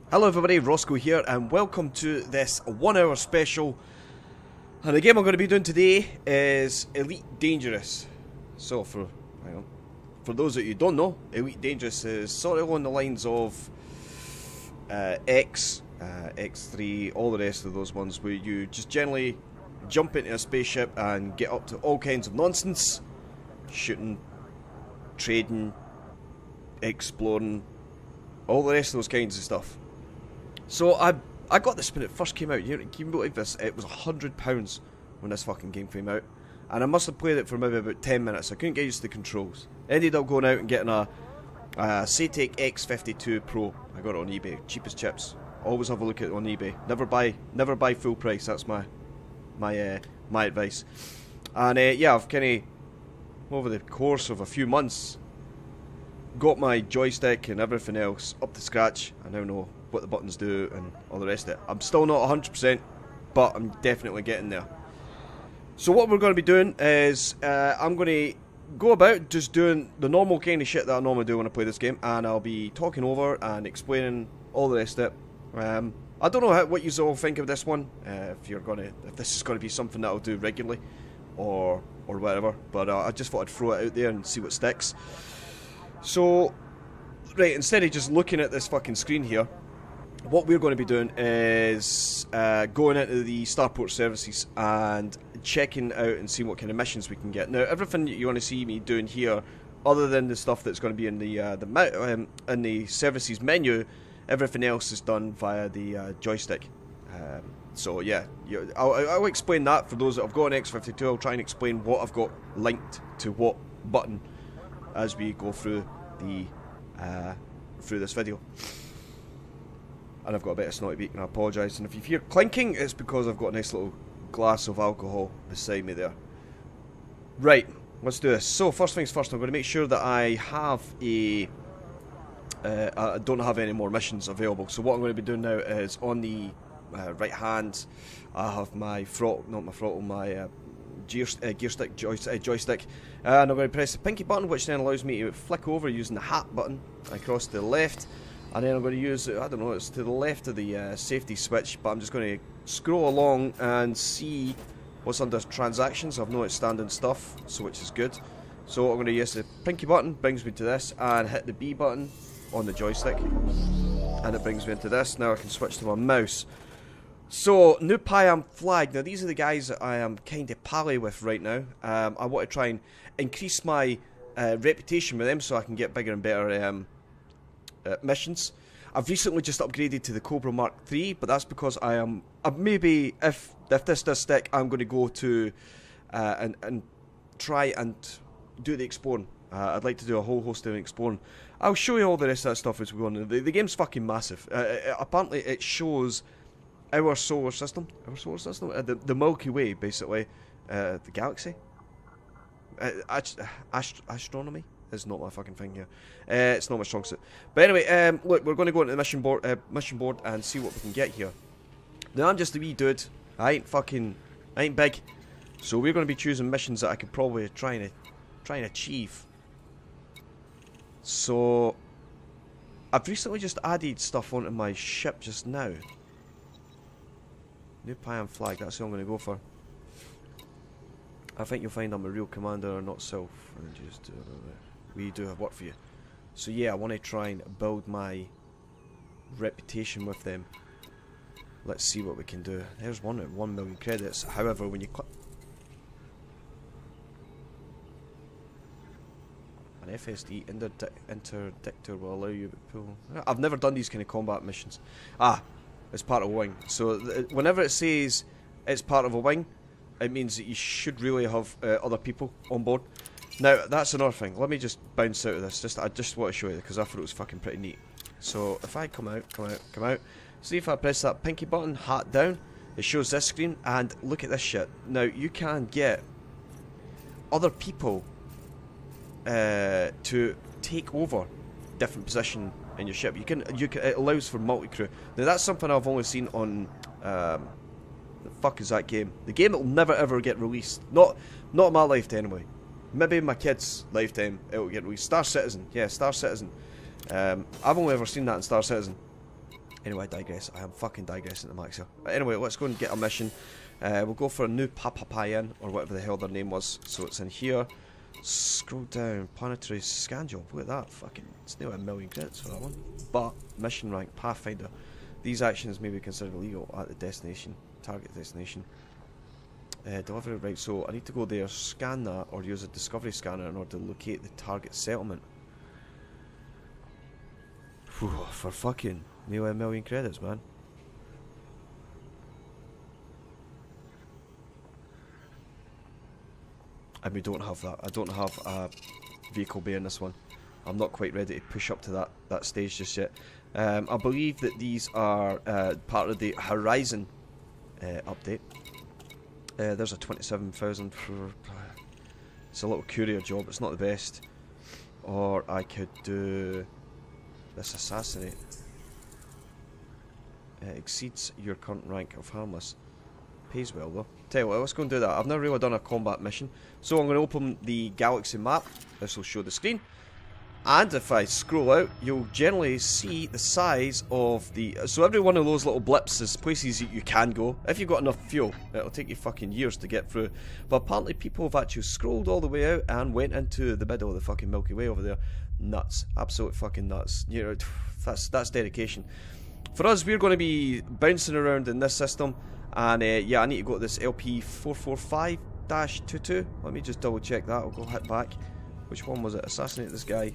Hello everybody, Rossco here, and welcome to this 1 hour special. And the game I'm going to be doing today is Elite Dangerous. So for those that you don't know, Elite Dangerous is sort of along the lines of X3, all the rest of those ones, where you just generally jump into a spaceship and get up to all kinds of nonsense. Shooting, trading, exploring, all the rest of those kinds of stuff. So I got this when it first came out. Can you believe this? It was £100 when this fucking game came out, and I must have played it for maybe about 10 minutes. I couldn't get used to the controls. Ended up going out and getting a Satec X52 Pro. I got it on eBay, cheapest chips. Always have a look at it on eBay. Never buy full price. That's my advice. And yeah, I've kind of over the course of a few months got my joystick and everything else up to scratch. I now know what the buttons do and all the rest of it. I'm still not 100%, but I'm definitely getting there. So what we're going to be doing is I'm going to go about just doing the normal kind of shit that I normally do when I play this game, and I'll be talking over and explaining all the rest of it. I don't know what you all think of this one, if this is going to be something that I'll do regularly or whatever, but I just thought I'd throw it out there and see what sticks. So, right, instead of just looking at this fucking screen here, what we're going to be doing is going into the starport services and checking out and seeing what kind of missions we can get. Now, everything that you want to see me doing here, other than the stuff that's going to be in the services menu, everything else is done via the joystick. So yeah, I'll explain that for those that have got an X52. I'll try and explain what I've got linked to what button as we go through through this video. And I've got a bit of snotty beak, and I apologise. And if you hear clinking, it's because I've got a nice little glass of alcohol beside me there. Right, let's do this. So first things first, I'm going to make sure that I have I don't have any more missions available. So what I'm going to be doing now is on the right hand, I have my gear stick joystick, and I'm going to press the pinky button, which then allows me to flick over using the hat button across to the left, and then I'm going to use, I don't know, it's to the left of the safety switch, but I'm just going to scroll along and see what's under transactions. I've noticed standing stuff, so which is good. So I'm going to use the pinky button, brings me to this, and hit the B button on the joystick, and it brings me into this. Now I can switch to my mouse. So, new Pyam flag. Now these are the guys that I am kind of pally with right now. I want to try and increase my reputation with them so I can get bigger and better missions. I've recently just upgraded to the Cobra Mark III, but that's because I am maybe if this does stick, I'm going to go to and try and do the exploring. I'd like to do a whole host of exploring. I'll show you all the rest of that stuff as we go on. The game's fucking massive. Apparently it shows our solar system, the Milky Way, basically, the galaxy. Astronomy is not my fucking thing here. It's not my strong suit. But anyway, look, we're going to go into the mission board and see what we can get here. Now I'm just a wee dude. I ain't big, so we're going to be choosing missions that I could probably try and achieve. So I've recently just added stuff onto my ship just now. New Pyam flag, that's what I'm going to go for. I think you'll find I'm a real commander, not self. And just we do have work for you. So yeah, I want to try and build my reputation with them. Let's see what we can do. There's one at 1 million credits. However, when you click an FSD interdictor will allow you to pull. I've never done these kind of combat missions. It's part of a wing. So whenever it says it's part of a wing, it means that you should really have other people on board. Now, that's another thing. Let me just bounce out of this. I just want to show you because I thought it was fucking pretty neat. So if I come out. See if I press that pinky button, hat down, it shows this screen, and look at this shit. Now, you can get other people to take over different position in your ship. It allows for multi-crew. Now that's something I've only seen on the fuck is that game? The game that will never ever get released. Not in my lifetime anyway. Maybe in my kid's lifetime it will get released. Star Citizen, yeah, Star Citizen. I've only ever seen that in Star Citizen. Anyway, I digress. I am fucking digressing the max here. Anyway, let's go and get a mission. We'll go for a new Papapayan, or whatever the hell their name was. So it's in here. Scroll down. Planetary scan job. Look at that. Fucking, it's nearly 1 million credits for that one. But, mission rank, Pathfinder. These actions may be considered illegal at the destination. Target destination. Delivery, right, so I need to go there, scan that, or use a discovery scanner in order to locate the target settlement. Whew, for fucking nearly 1 million credits, man. And we don't have that. I don't have a vehicle bay in this one. I'm not quite ready to push up to that stage just yet. I believe that these are part of the Horizon update. There's a 27,000 for... It's a little courier job, it's not the best. Or I could do this assassinate. Exceeds your current rank of harmless. Pays well though. Tell you what, let's go and do that. I've never really done a combat mission. So I'm going to open the galaxy map. This will show the screen. And if I scroll out, you'll generally see the size of the... So every one of those little blips is places that you can go. If you've got enough fuel, it'll take you fucking years to get through. But apparently people have actually scrolled all the way out and went into the middle of the fucking Milky Way over there. Nuts. Absolute fucking nuts. You know, that's dedication. For us, we're going to be bouncing around in this system. And yeah, I need to go to this LP445-22. Let me just double check that. I'll go hit back. Which one was it? Assassinate this guy.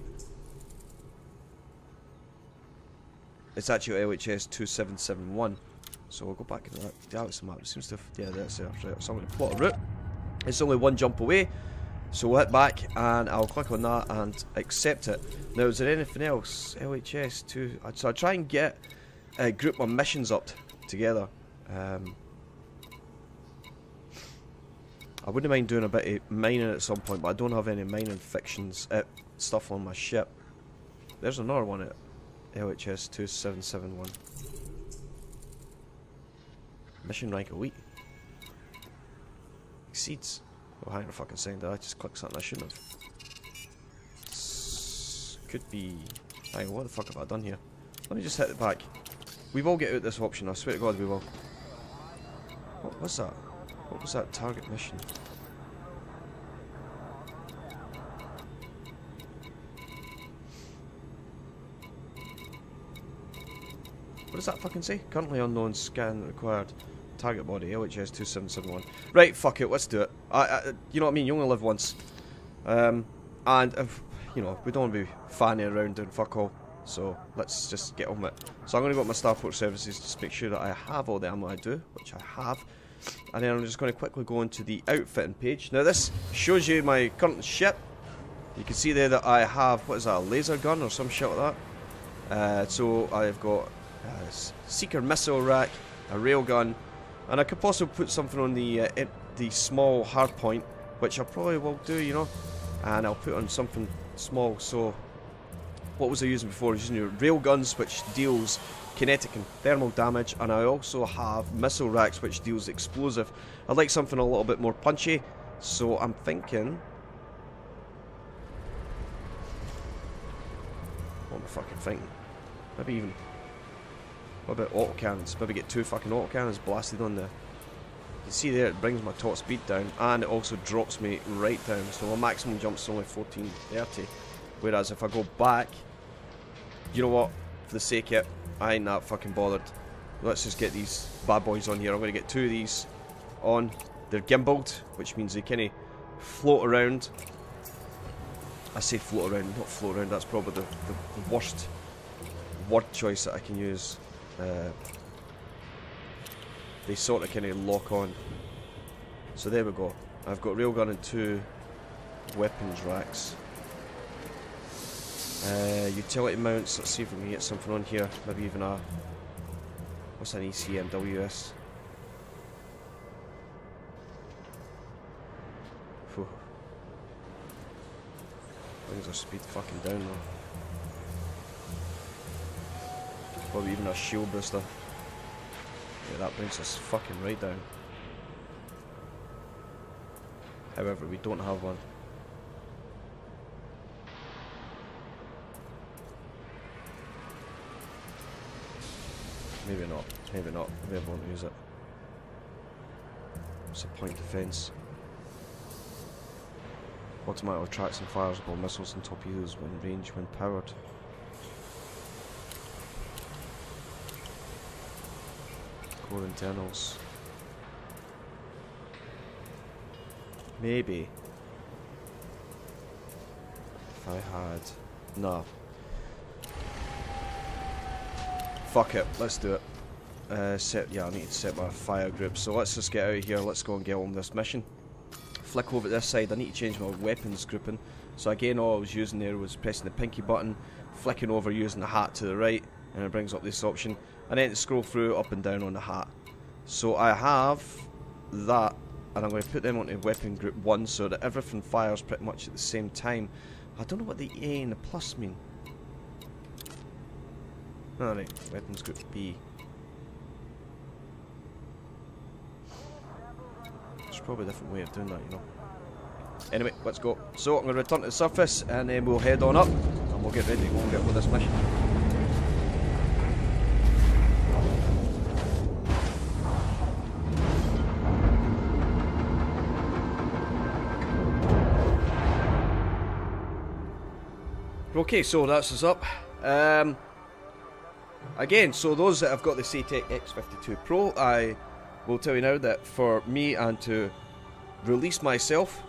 It's actually LHS 2771. So we'll go back into that galaxy map. It seems to have, yeah, that's it. Right, so I'm going to plot a route. It's only one jump away. So we'll hit back and I'll click on that and accept it. Now, is there anything else? LHS 2. So I try and get a group of missions up together. I wouldn't mind doing a bit of mining at some point, but I don't have any mining fictions stuff on my ship. There's another one at LHS 2771. Mission rank elite. Exceeds. Oh, hang on a fucking second. I just clicked something I shouldn't have. Could be... Hang on, what the fuck have I done here? Let me just hit it back. We will get out this option, I swear to God we will. What was that? What was that target mission? What does that fucking say? Currently unknown, scan required. Target body, LHS 2771. Right, fuck it, let's do it. You know what I mean, you only live once. And, if, you know, we don't want to be fanning around doing fuck all. So, let's just get on with it. So I'm going to go to my Starport services, just make sure that I have all the ammo I do, which I have. And then I'm just going to quickly go into the outfitting page. Now this shows you my current ship. You can see there that I have, what is that, a laser gun or some shit like that. So I've got a seeker missile rack, a railgun, and I could possibly put something on the small hardpoint, which I probably will do, you know. And I'll put on something small. So what was I using before? I was using railguns, which deals kinetic and thermal damage, and I also have missile racks which deals explosive. I'd like something a little bit more punchy, so I'm thinking... What am I fucking thinking? Maybe even... What about autocannons? Maybe get 2 fucking autocannons blasted on there. You can see there it brings my top speed down, and it also drops me right down, so my maximum jump's only 1430. Whereas if I go back, you know what, for the sake of it, I ain't that fucking bothered. Let's just get these bad boys on here. I'm going to get 2 of these on. They're gimbaled, which means they kind of float around. I say float around, not float around. That's probably the worst word choice that I can use. They sort of kind of lock on. So there we go. I've got railgun and 2 weapons racks. Utility mounts, let's see if we can get something on here. Maybe even a... What's an ECMWS? Whew. Brings our speed fucking down though. Probably even a shield booster. Yeah, that brings us fucking right down. However, we don't have one. Maybe not. Maybe not. Maybe I won't use it. What's the point defense? Automatic attracts and fires above missiles and torpedoes when range when powered. Core internals. Maybe. If I had... No. Fuck it, let's do it. Yeah, I need to set my fire group. So let's just get out of here, let's go and get on this mission. Flick over to this side, I need to change my weapons grouping. So again, all I was using there was pressing the pinky button, flicking over using the hat to the right, and it brings up this option. And then to scroll through up and down on the hat. So I have that, and I'm going to put them onto weapon group 1 so that everything fires pretty much at the same time. I don't know what the A and the plus mean. Alright, weapons group B. There's probably a different way of doing that, you know. Anyway, let's go. So I'm going to return to the surface and then we'll head on up and we'll get ready to go and get on this mission. Okay, so that's us up. Again, so those that have got the SATEC X52 Pro, I will tell you now that for me and to release myself,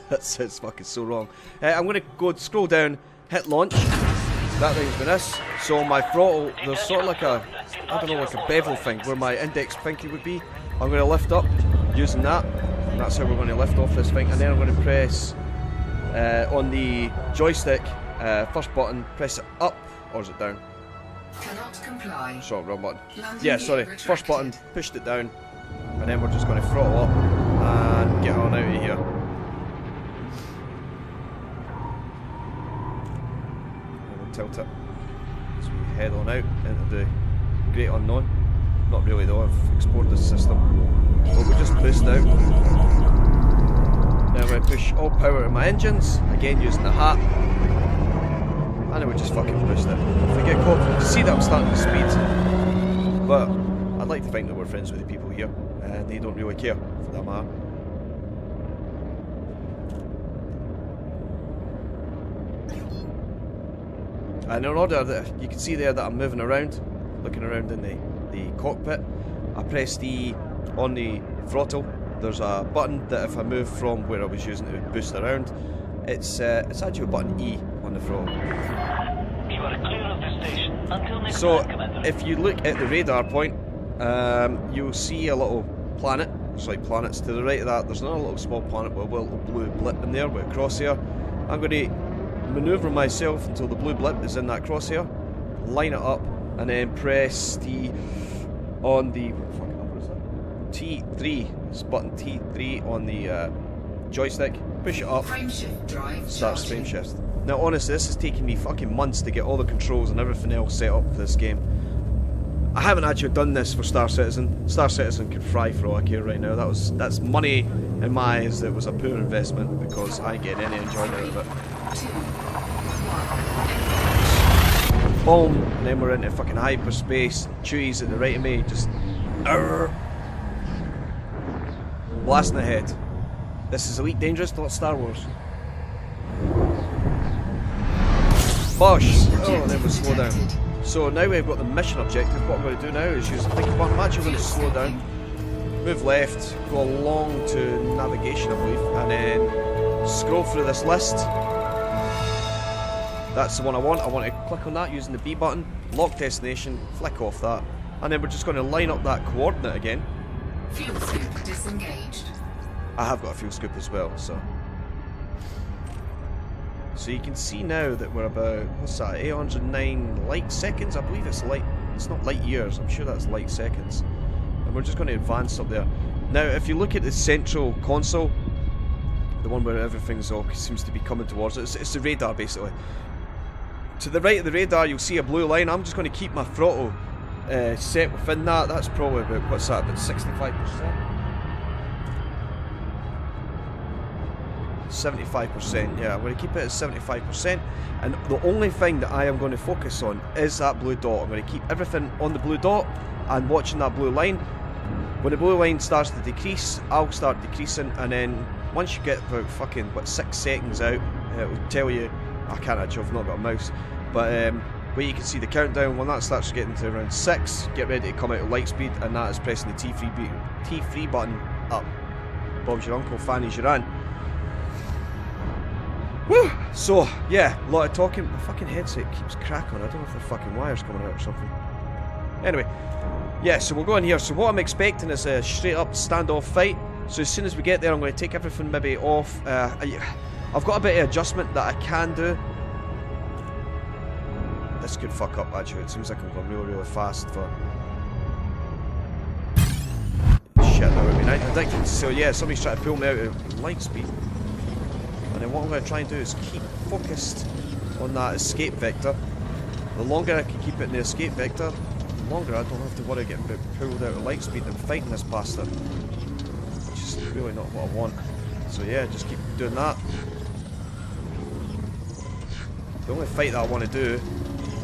that sounds fucking so wrong. I'm going to go scroll down, hit launch. That thing's been this. So my throttle, there's sort of like a, I don't know, like a bevel thing where my index finger would be. I'm going to lift up using that. And that's how we're going to lift off this thing. And then I'm going to press on the joystick, first button, press it up, or is it down? Cannot comply. Sorry, wrong button. Landing Yeah, sorry. retracted. First button, pushed it down, and then we're just going to throttle up and get on out of here. And we'll tilt it. So we head on out into the great unknown. Not really though, I've explored this system. But we'll just boost out. Now we push all power to my engines, again using the hat. And then we just fucking boost it. If we get caught, you can see that I'm starting to speed. But I'd like to think that we're friends with the people here, and they don't really care, for that matter. And in order that you can see there that I'm moving around, looking around in the cockpit, I press the on the throttle. There's a button that if I move from where I was using it to boost around, it's actually a button E on the throttle. You are clear of the station until next So time, Commander. if you look at the radar point, you'll see a little planet. There's like planets to the right of that. There's another little small planet with a little blue blip in there with a crosshair. I'm going to manoeuvre myself until the blue blip is in that crosshair, line it up, and then press the on the what the fuck number is that? T3. It's button T3 on the joystick. Push it up. Frameshift drive Starts charging. frameshift. Now honestly, this has taken me fucking months to get all the controls and everything else set up for this game. I haven't actually done this for Star Citizen. Star Citizen could fry for all I care right now. That's money in my eyes that was a poor investment because I ain't getting any enjoyment out of it. 2, 1, Boom, and then we're into fucking hyperspace. Chewie's at the right of me, just blasting ahead. This is Elite Dangerous, not Star Wars. Bosh! Oh, and then we slow down. So now we've got the mission objective. What I'm going to do now is use the thinking button. I'm actually going to slow down, move left, go along to navigation, I believe, and then scroll through this list. That's the one I want. I want to click on that using the B button, lock destination, flick off that, and then we're just going to line up that coordinate again. fuel scoop disengaged. I have got a fuel scoop as well, so you can see now that we're about, what's that, 809 light seconds? I believe it's light, it's not light years, I'm sure that's light seconds. And we're just going to advance up there. Now if you look at the central console, the one where everything's all seems to be coming towards it, it's the radar basically. To the right of the radar you'll see a blue line. I'm just going to keep my throttle set within that. That's probably about, what's that, about 65%. 75%. Yeah, I'm going to keep it at 75%. And the only thing that I am going to focus on is that blue dot. I'm going to keep everything on the blue dot and watching that blue line. When the blue line starts to decrease, I'll start decreasing, and then once you get about fucking, what, 6 seconds out, it will tell you, I can't actually, I've not got a mouse, but where you can see the countdown. When that starts getting to around 6, get ready to come out of light speed, and that is pressing the T3 button up. Bob's your uncle, Fanny's your aunt. Woo! So, yeah, a lot of talking. My fucking headset keeps cracking. I don't know if the fucking wire's coming out or something. Anyway, yeah, so we'll go in here. So what I'm expecting is a straight up standoff fight. So as soon as we get there, I'm going to take everything maybe off. I've got a bit of adjustment that I can do. This could fuck up actually. It seems like I'm going really fast for... Shit, that would be ridiculous. So yeah, somebody's trying to pull me out of light speed. And then what I'm going to try and do is keep focused on that escape vector. The longer I can keep it in the escape vector, the longer I don't have to worry getting pulled out of light speed and fighting this bastard. Which is really not what I want. So yeah, just keep doing that. The only fight that I want to do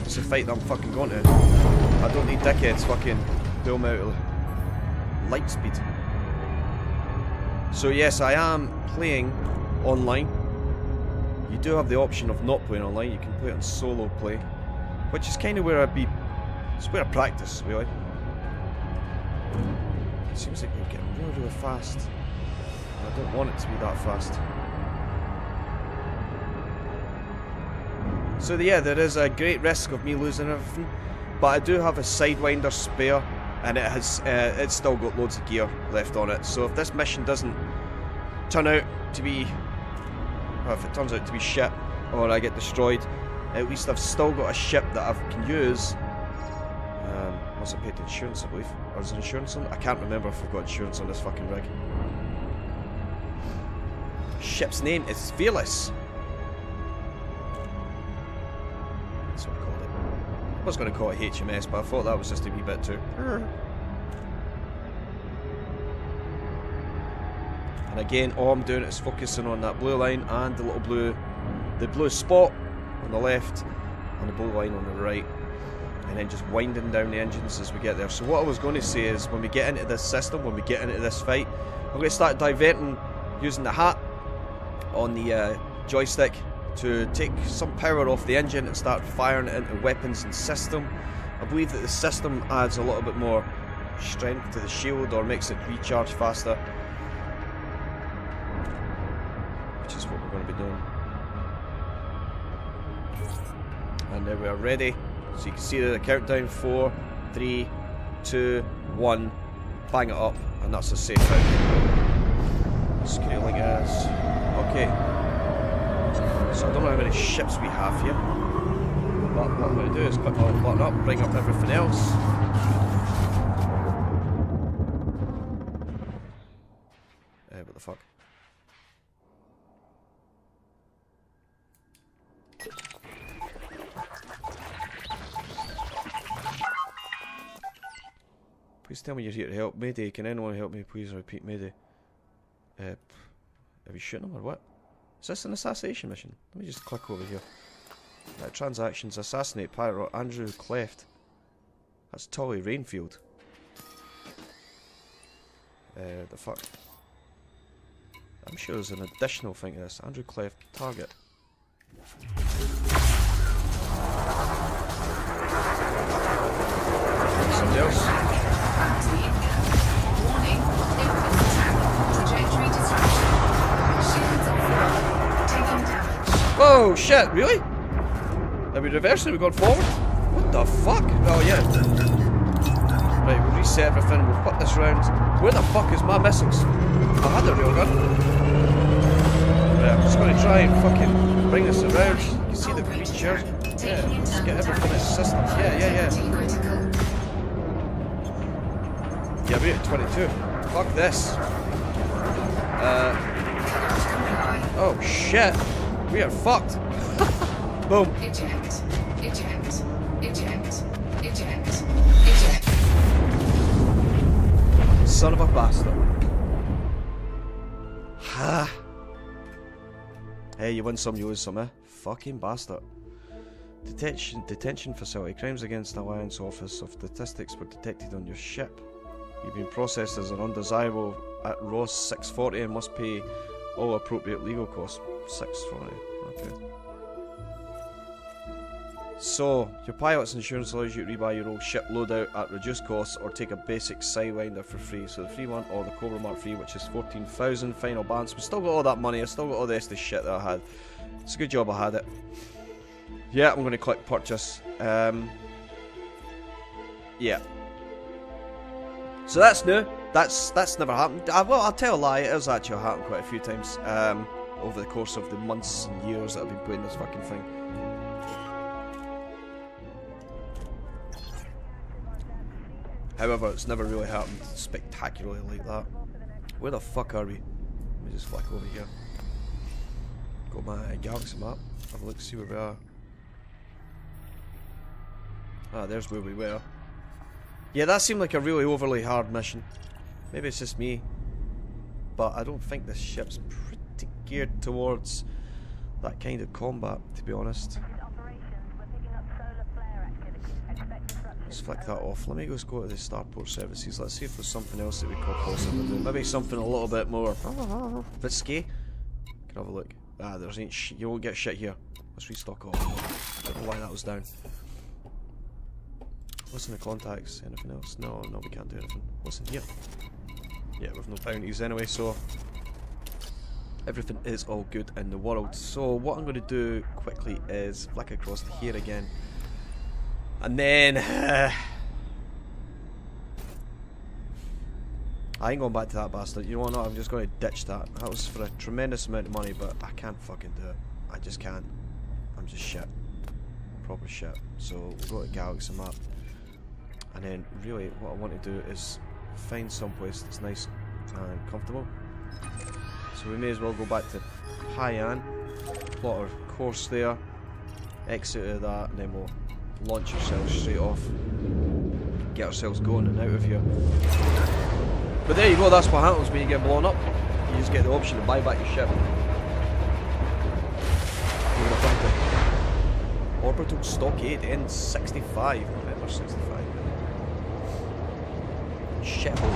is the fight that I'm fucking going to. I don't need dickheads fucking pull me out of light speed. So yes, I am playing online. You do have the option of not playing online. You can play it on solo play, which is kind of where I'd be. It's where I practice, really. It seems like we're getting really fast. I don't want it to be that fast. So yeah, there is a great risk of me losing everything, but I do have a sidewinder spare, and it has it's still got loads of gear left on it. So if this mission doesn't turn out to be, well, if it turns out to be shit or I get destroyed, at least I've still got a ship that I can use. Must have paid insurance, I believe. Or is there insurance on it? I can't remember if I've got insurance on this fucking rig. Ship's name is Fearless. That's what I called it. I was going to call it HMS, but I thought that was just a wee bit too. And again, all I'm doing is focusing on that blue line and the little blue spot on the left and the blue line on the right, and then just winding down the engines as we get there. So what I was going to say is, when we get into this system, when we get into this fight, I'm going to start diverting using the hat on the joystick to take some power off the engine and start firing it into weapons and system. I believe that the system adds a little bit more strength to the shield, or makes it recharge faster, which is what we're going to be doing. And there we are, ready. So you can see the countdown: 4, 3, 2, 1. Bang it up, and that's a safe out. Scaling as okay. So I don't know how many ships we have here, but what I'm going to do is click the little button up, bring up everything else. What the fuck? Please tell me you're here to help. Mayday, can anyone help me? Please repeat Mayday. Are we shooting them or what? Is this an assassination mission? Let me just click over here. Transactions, assassinate pirate Andrew Cleft. That's Tolly Rainfield. The fuck? I'm sure there's an additional thing to this. Andrew Cleft, target. Somebody else? Warning, infant attack. Trajectory disruption. Shields offline. Taking damage. Whoa, shit, really? Are we reversing? We've gone forward? What the fuck? Oh, yeah. Right, we'll reset everything. We'll put this round. Where the fuck is my missiles? I had a real gun. Right, I'm just going to try and fucking bring this around. You can see the creature. Yeah, let's get everything in systems. Yeah. Yeah, we're at 22. Fuck this. Oh shit. We are fucked. Boom. Eject. Son of a bastard. Ha. Hey, you win some, you lose some, eh? Fucking bastard. Detention facility. Crimes against Alliance Office of Statistics were detected on your ship. You've been processed as an undesirable at Ross 640 and must pay all appropriate legal costs. 640. Okay. So, your pilot's insurance allows you to rebuy your old ship loadout at reduced costs or take a basic Sidewinder for free. So the free one or the Cobra Mark III, which is 14,000 final balance. We still got all that money, I still got all the rest of the shit that I had. It's a good job I had it. Yeah, I'm going to click purchase. Yeah. So that's new. That's never happened. Well, I'll tell a lie, it has actually happened quite a few times over the course of the months and years that I've been playing this fucking thing. However, it's never really happened spectacularly like that. Where the fuck are we? Let me just flick over here. Got my galaxy map. Have a look, see where we are. Ah, there's where we were. Yeah, that seemed like a really overly hard mission. Maybe it's just me. But I don't think this ship's pretty geared towards that kind of combat, to be honest. Let's flick that off. Let me just go to the starport services. Let's see if there's something else that we could possibly do. Maybe something a little bit more risky. Can have a look. Ah, there's ain't shit. You won't get shit here. Let's restock off. I don't know why that was down. What's in the contacts? Anything else? No, we can't do anything. What's in here? Yeah, we've no bounties anyway, so everything is all good in the world. So what I'm going to do quickly is flick across to here again. And then I ain't going back to that bastard. You know what? No, I'm just going to ditch that. That was for a tremendous amount of money, but I can't fucking do it. I just can't. I'm just shit. Proper shit. So we'll go to Galaxy Map. And then really what I want to do is find someplace that's nice and comfortable. So we may as well go back to Haiyan. Plot our course there. Exit out of that, and then we'll launch ourselves straight off, get ourselves going and out of here. But there you go, that's what happens when you get blown up. You just get the option to buy back your ship. Orbital Stockade ends 65, November 65. Shithole.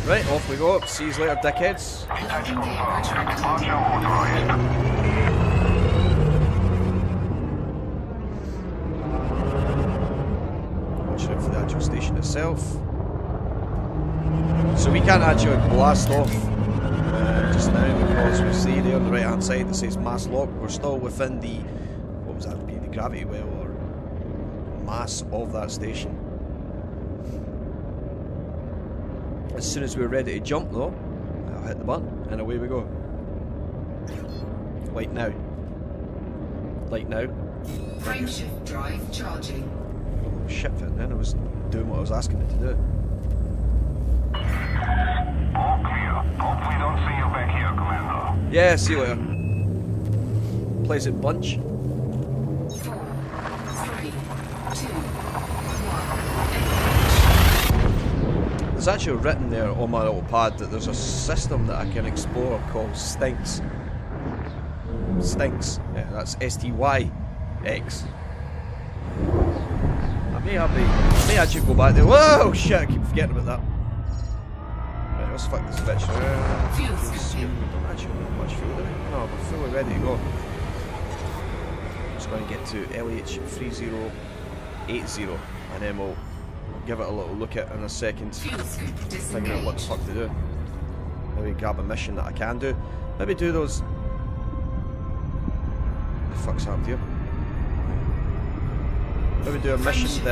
Right, off we go. See you later, dickheads. Departure authorized. For the actual station itself. So we can't actually blast off just now because we see there on the right hand side it says mass lock. We're still within the, what was that to be, the gravity well or mass of that station. As soon as we're ready to jump though, I'll hit the button and away we go. Light now. Light now. Frameshift drive charging. Shit fit then, I was doing what I was asking it to do. All clear. Hope we don't see you back here, Commander. Yeah, see you later. Pleasant bunch. 4, 3, 2, 1. There's actually written there on my little pad that there's a system that I can explore called Stinks. Stinks. Yeah, that's STYX. I may actually go back there. Whoa, shit, I keep forgetting about that. Right, let's fuck this bitch. Fuel We don't actually need much fuel, do we? No, we're fully ready to go. Just going to get to LH3080 and then we'll give it a little look at in a second. Figure out what the fuck to do. Maybe grab a mission that I can do. Maybe do those. What the fuck's happened here? Maybe do a mission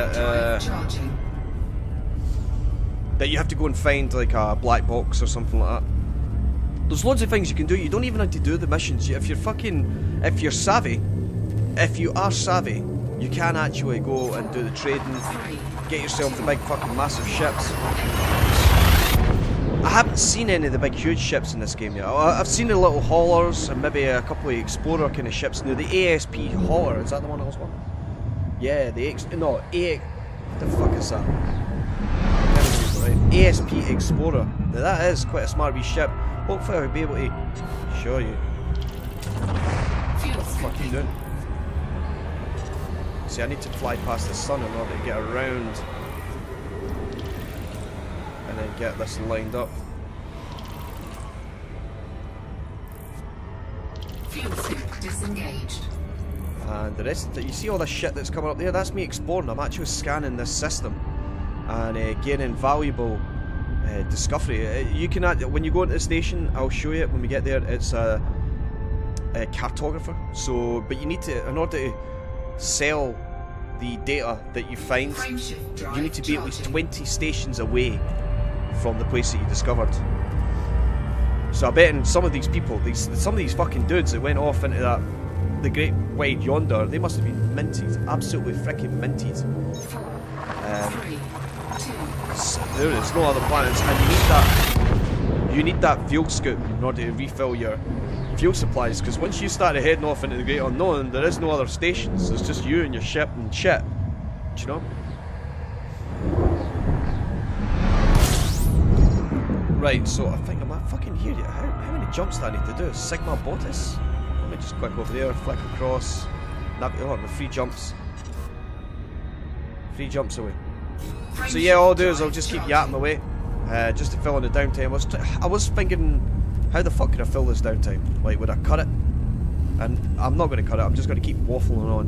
that you have to go and find like a black box or something like that. There's loads of things you can do. You don't even have to do the missions. If you're savvy, if you are savvy, you can actually go and do the trading, get yourself the big fucking massive ships. I haven't seen any of the big huge ships in this game yet. I've seen the little haulers and maybe a couple of explorer kind of ships. Now the ASP hauler, is that the one I was on? Yeah, the what the fuck is that? Right. ASP Explorer. Now that is quite a smart wee ship. Hopefully I'll be able to show you. Fuel What the fuck are you scooping. doing? See, I need to fly past the sun in order to get around and then get this lined up. Fuel scoop disengaged. And the rest of it, you see all this shit that's coming up there? That's me exploring. I'm actually scanning this system and gaining valuable discovery. You can when you go into the station, I'll show you it when we get there. It's a cartographer. So, but you need to, in order to sell the data that you find, Frameshift drive you need to be at least charging. 20 stations away from the place that you discovered. So I bet in some of these people, some of these fucking dudes that went off into the great wide yonder, they must have been minted, absolutely freaking minted. 4, 3, 2. So there is no other planets, and you need that fuel scoop in order to refill your fuel supplies. Because once you start heading off into the great unknown, there is no other stations. It's just you and your ship and shit. Do you know? Right, so I think I'm fucking here yet. How many jumps do I need to do? Sigma Botus? Let me just click over there, flick across. Oh, the 3 jumps. 3 jumps away. So yeah, all I'll do is I'll just keep yapping away, just to fill in the downtime. I was thinking, how the fuck could I fill this downtime? Like, would I cut it? And I'm not going to cut it. I'm just going to keep waffling on,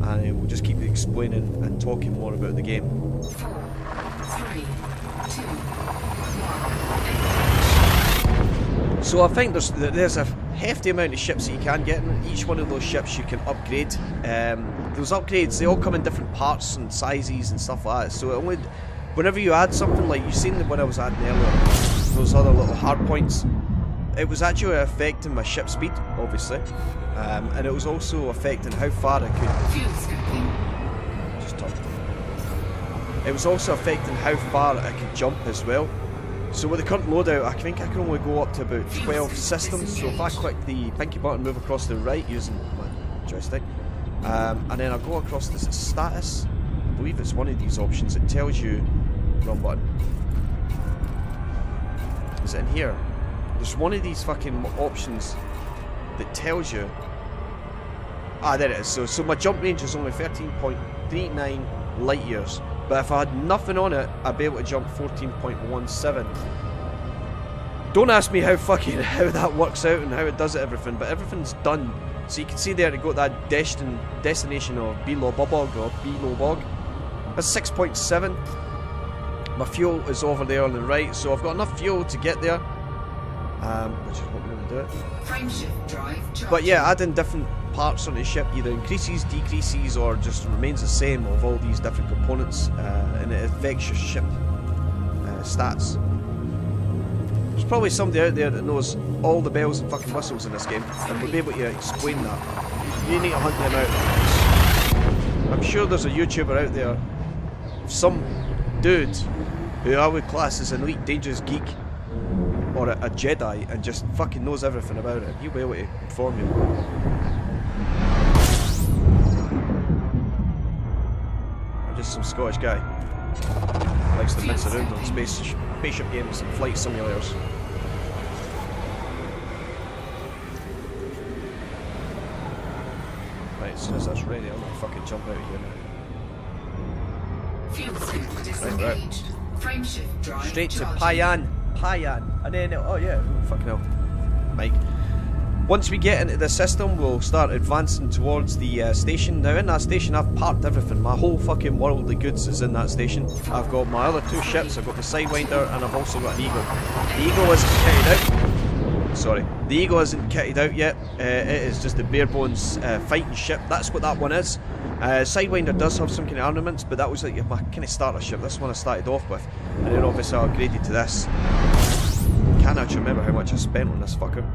and we'll just keep explaining and talking more about the game. 4, 3, 2, 1. So I think there's a hefty amount of ships that you can get in. Each one of those ships you can upgrade. Those upgrades, they all come in different parts and sizes and stuff like that. So whenever you add something, like you've seen when I was adding earlier, those other little hard points, it was actually affecting my ship speed, obviously, and it was also affecting how far I could. Fuel scooping. Just talk. It was also affecting how far I could jump as well. So with the current loadout, I think I can only go up to about 12 systems. So if I click the pinky button, move across to the right using my joystick, and then I'll go across this status. I believe it's one of these options. It tells you, wrong button. Is it in here? There's one of these fucking options that tells you. Ah, there it is. So my jump range is only 13.39 light years. But if I had nothing on it, I'd be able to jump 14.17. Don't ask me how that works out and how it does everything, but everything's done. So you can see there to go to that destination of Bilobobog or Bilobog. That's 6.7. My fuel is over there on the right, so I've got enough fuel to get there. Which is what we're going to do it. Frameshift drive charging. But yeah, adding different parts on the ship either increases, decreases, or just remains the same of all these different components, and it affects your ship stats. There's probably somebody out there that knows all the bells and fucking whistles in this game and would be able to explain that. You need to hunt them out. I'm sure there's a YouTuber out there, some dude who I would class as an elite dangerous geek or a Jedi and just fucking knows everything about it. He'll be able to inform you. I'm just some Scottish guy who likes to mess around on spaceship games and flight simulators. Right, as soon as that's ready, I'm gonna fucking jump out of here now. Fuel scoop disengaged. Frameshift drive Straight to charging. Payan, and then oh yeah, fucking hell, Mike. Once we get into the system, we'll start advancing towards the station. Now in that station, I've parked everything. My whole fucking worldly goods is in that station. I've got my other 2 ships. I've got the Sidewinder, and I've also got an Eagle. The Eagle isn't kitted out. Sorry, the Eagle isn't kitted out yet. It is just a bare bones fighting ship. That's what that one is. Sidewinder does have some kind of armaments, but that was like my kind of starter ship. This one I started off with, and then obviously I upgraded to this. Can't actually remember how much I spent on this fucker.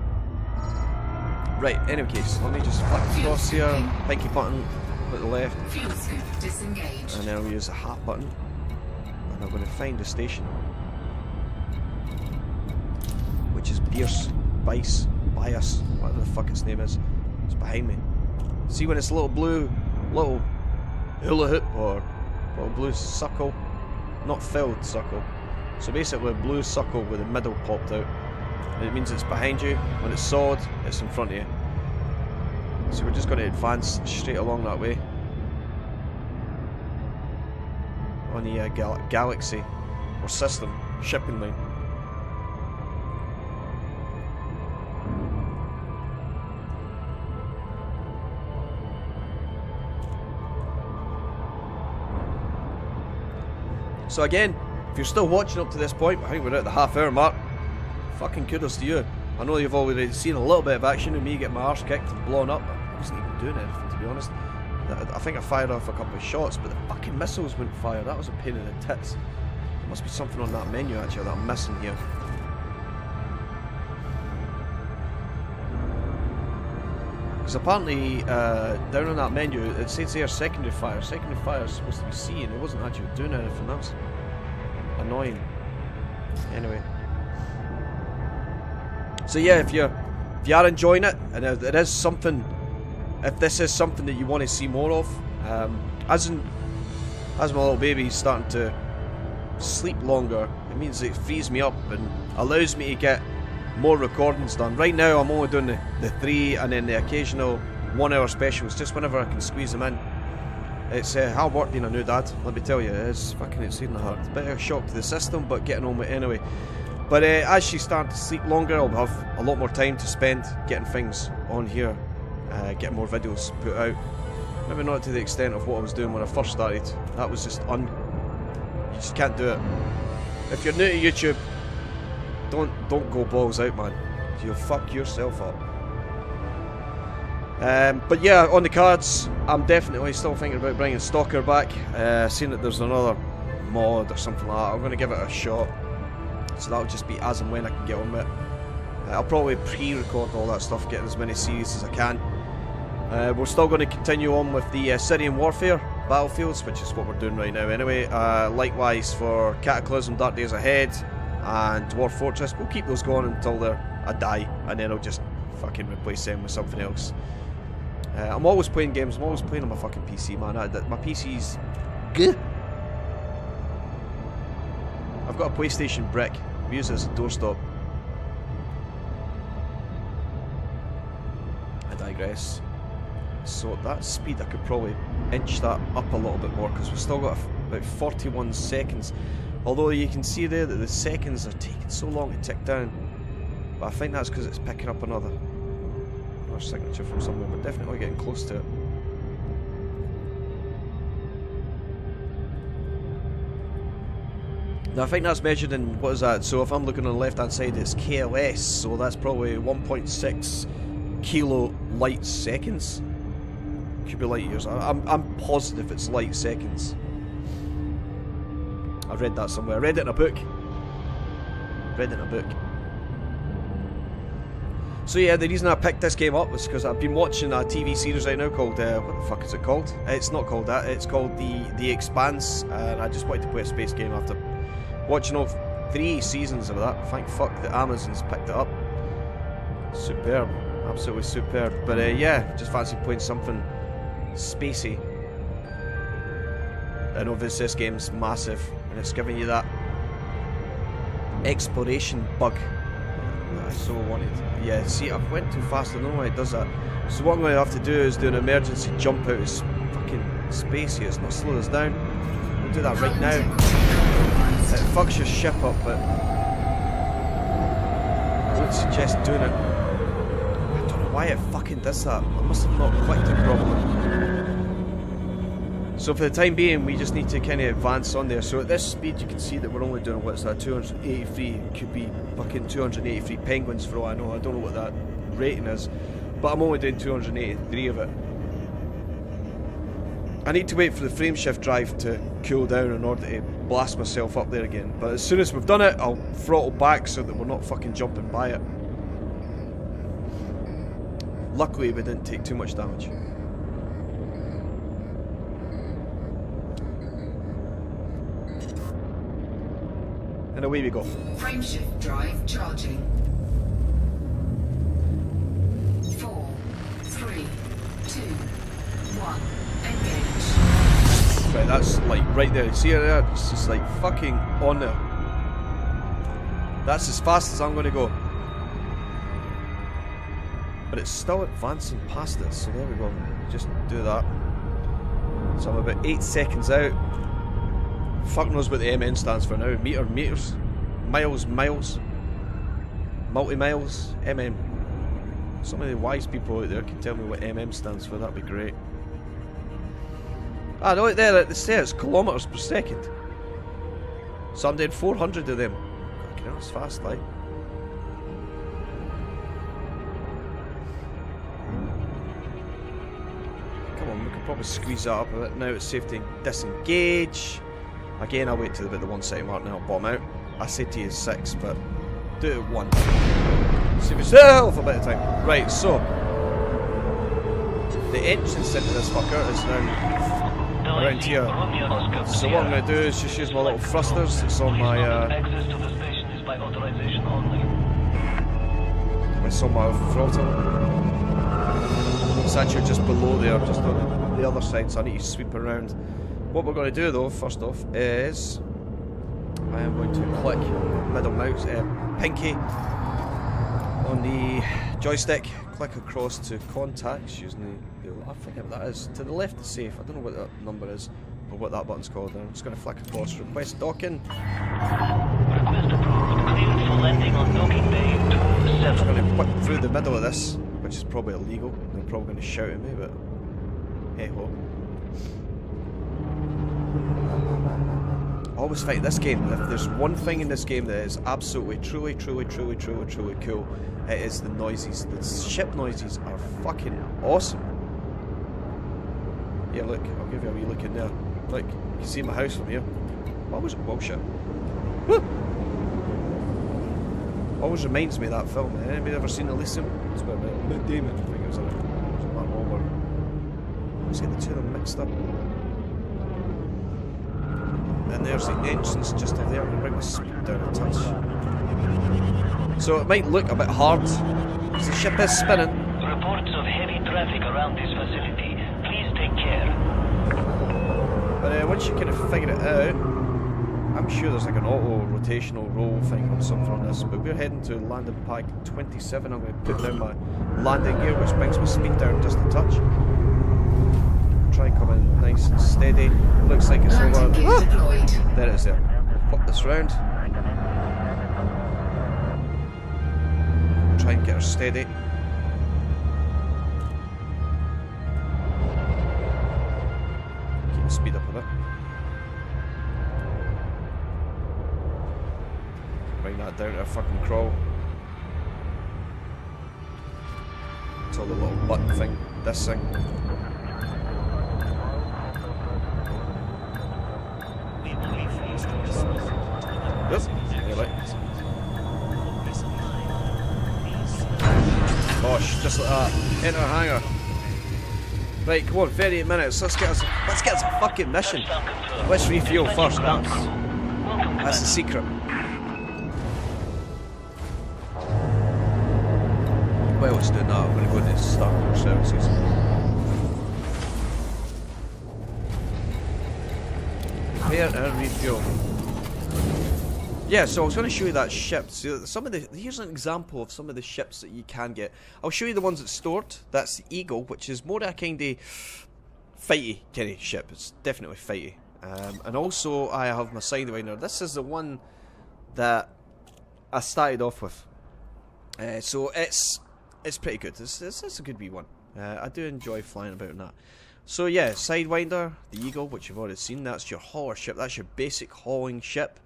Right, in any case, let me just flick across here, pinky button at the left, Fuel scoop disengaged. and then I'll use the hat button, and I'm going to find the station, which is Bias, whatever the fuck its name is. It's behind me. See when it's a little blue, little hula hoop or little blue circle, not filled circle. So basically a blue circle with the middle popped out. It means it's behind you. When it's solid, it's in front of you. So we're just going to advance straight along that way. On the galaxy, or system, shipping line. So again, if you're still watching up to this point, I think we're at the half-hour mark. Fucking kudos to you. I know you've already seen a little bit of action of me get my arse kicked and blown up. I wasn't even doing anything, to be honest. I think I fired off a couple of shots, but the fucking missiles wouldn't fire. That was a pain in the tits. There must be something on that menu actually that I'm missing here. Because apparently, down on that menu, it says there secondary fire. Secondary fire is supposed to be C, and it wasn't actually doing anything. That's annoying. Anyway. So yeah, if you are enjoying it, and if it is something, if this is something that you want to see more of, as my little baby's starting to sleep longer, it means it frees me up and allows me to get more recordings done. Right now I'm only doing the 3 and then the occasional 1 hour specials, just whenever I can squeeze them in. It's hard work being a new dad, let me tell you. It is fucking exceedingly hard. It's a bit of a shock to the system, but getting on with it anyway. But as she's starting to sleep longer, I'll have a lot more time to spend getting things on here, getting more videos put out. Maybe not to the extent of what I was doing when I first started. That was just you just can't do it. If you're new to YouTube, don't go balls out, man. You'll fuck yourself up. But yeah, on the cards, I'm definitely still thinking about bringing Stalker back. Seeing that there's another mod or something like that, I'm going to give it a shot. So that'll just be as and when I can get on with it. I'll probably pre-record all that stuff, getting as many series as I can. We're still going to continue on with the Syrian Warfare battlefields, which is what we're doing right now anyway. Likewise for Cataclysm, Dark Days Ahead, and Dwarf Fortress. We'll keep those going until I die, and then I'll just fucking replace them with something else. I'm always playing games. I'm always playing on my fucking PC, man. My PC's good. I've got a PlayStation brick. We use it as a doorstop. I digress. So that speed, I could probably inch that up a little bit more, because we've still got about 41 seconds. Although you can see there that the seconds are taking so long to tick down. But I think that's because it's picking up another signature from somewhere. We're definitely getting close to it. Now I think that's measured in, what is that? So if I'm looking on the left hand side, it's KLS, so that's probably 1.6 kilo light seconds. Could be light years. I'm positive it's light seconds. I read that somewhere. I read it in a book. So yeah, the reason I picked this game up was because I've been watching a TV series right now called, what the fuck is it called? It's not called that, it's called The Expanse, and I just wanted to play a space game after watching all 3 seasons of that. Thank fuck that Amazon's picked it up. Superb, absolutely superb. But yeah, just fancy playing something spacey. And obviously this game's massive, and it's giving you that exploration bug that I so wanted. Yeah, see, I went too fast, I don't know why it does that. So what I'm going to have to do is do an emergency jump out of fucking space here. It's not slowing us down. We'll do that right now. It fucks your ship up, but I would suggest doing it. I don't know why it fucking does that. I must have not clicked it properly. So for the time being, we just need to kind of advance on there. So at this speed, you can see that we're only doing, what's that, 283. It could be fucking 283 penguins for all I know. I don't know what that rating is, but I'm only doing 283 of it. I need to wait for the frameshift drive to cool down in order to blast myself up there again. But as soon as we've done it, I'll throttle back so that we're not fucking jumping by it. Luckily, we didn't take too much damage. And away we go. Frameshift drive charging. 4, 3, 2, 1. Engage. Right, that's like right there. See it there? It's just like fucking on there. That's as fast as I'm going to go. but it's still advancing past us, so there we go. Just do that. So I'm about 8 seconds out. Fuck knows what the MN stands for now. Meters, miles, multi-miles, MM. Some of the wise people out there can tell me what MM stands for, that'd be great. Ah, no, right there, it says kilometers per second. So I'm doing 400 of them. Fucking hell, that's fast, like. Come on, we could probably squeeze that up a bit. Now it's safe to disengage. Again, I'll wait till about the 1 second mark, then I'll bomb out. I said to you 6, but do it 1. Save yourself a bit of time. Right, so the entrance into this fucker is now around here. So what I'm going to do is just use my little thrusters. It's on my it's on my throttle. It's actually just below there, just on the other side, so I need to sweep around. What we're going to do though, first off, is I am going to click middle mouse, pinky on the joystick, click across to contacts using the I forget what that is. To the left is safe. I don't know what that number is or what that button's called. I'm just going to flick across. Request docking. Request approved. Cleared for landing on docking bay 27. I'm going to whip through the middle of this, which is probably illegal. They're probably going to shout at me, but hey ho. I always find this game, if there's one thing in this game that is absolutely, truly cool, it is the noises. The ship noises are fucking awesome. Yeah, look, I'll give you a wee look in there. Look, you can see my house from here. What was it? Bullshit. Always reminds me of that film. Anybody ever seen Elysium? It's where Matt Damon, I think it was in it. It was Mark Wahlberg. Let's get the two of them mixed up. And there's the entrance just over there. I'm going to bring my speed down a touch. So it might look a bit hard because the ship is spinning. Reports of heavy traffic around this facility. Please take care. But once you kind of figure it out, I'm sure there's like an auto rotational roll thing or something on this. But we're heading to landing pack 27. I'm going to put down my landing gear, which brings my speed down just a touch. Try and come in nice and steady. Looks like it's over. There it is there. Pop this round. Try and get her steady. Keep the speed up a bit. Bring that down to a fucking crawl. Until the little button thing. This thing. Yep. Anyway. Gosh, just like that. Enter a hangar. Right, come on, 38 minutes. Let's get us a fucking mission. Let's refuel first. That's the secret. While it's doing that, I'm going to go into starport services. Prepare and refuel. Yeah, so I was going to show you that ship. So here's an example of some of the ships that you can get. I'll show you the ones that's stored. That's the Eagle, which is more a kind of fighty kind of ship. It's definitely fighty. And also I have my Sidewinder. This is the one that I started off with. So it's pretty good. It's a good wee one. I do enjoy flying about in that. So yeah, Sidewinder, the Eagle, which you've already seen. That's your hauler ship. That's your basic hauling ship.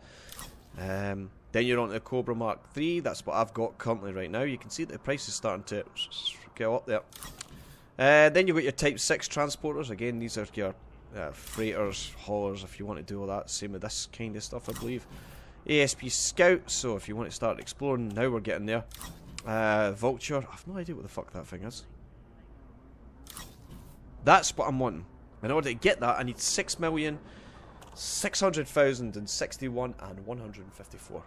Then you're on the Cobra Mark III. That's what I've got currently right now. You can see that the price is starting to go up there. Then you've got your Type 6 transporters. Again, these are your freighters, haulers, if you want to do all that. Same with this kind of stuff, I believe. ASP Scout, so if you want to start exploring, now we're getting there. Vulture, I've no idea what the fuck that thing is. That's what I'm wanting. In order to get that, I need 6,600,061 and 154.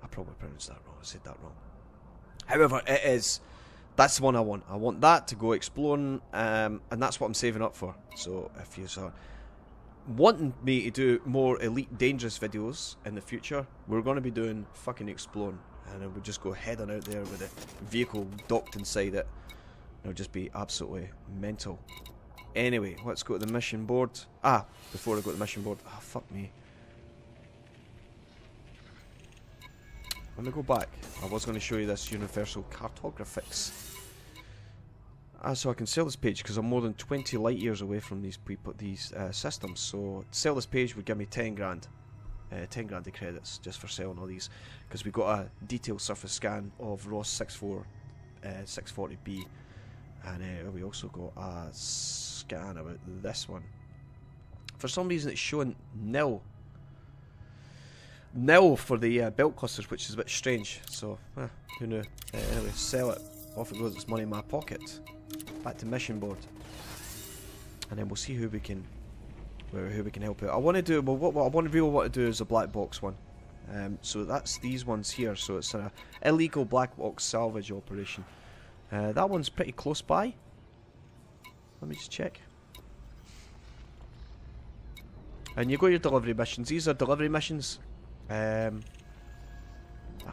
I probably pronounced that wrong. I said that wrong. However, it is. That's the one I want. I want that to go exploring, and that's what I'm saving up for. So if you are wanting me to do more elite dangerous videos in the future, we're going to be doing fucking exploring. and then we'll just go head on out there with the vehicle docked inside it. It'll just be absolutely mental. Anyway, let's go to the mission board. Before I go to the mission board, fuck me. Let me go back. I was going to show you this universal cartographics. So I can sell this page because I'm more than 20 light years away from these systems. So sell this page would give me 10 grand. 10 grand of credits just for selling all these, because we've got a detailed surface scan of Ross 640B, and we also got a scan about this one. For some reason it's showing nil for the belt clusters, which is a bit strange, so who knew. Anyway, sell it, off it goes, it's money in my pocket. Back to mission board, and then we'll see who we can help out. I want to do, well, what I really want to do is a black box one. So that's these ones here. So it's an illegal black box salvage operation. That one's pretty close by. Let me just check. And you got your delivery missions. These are delivery missions. That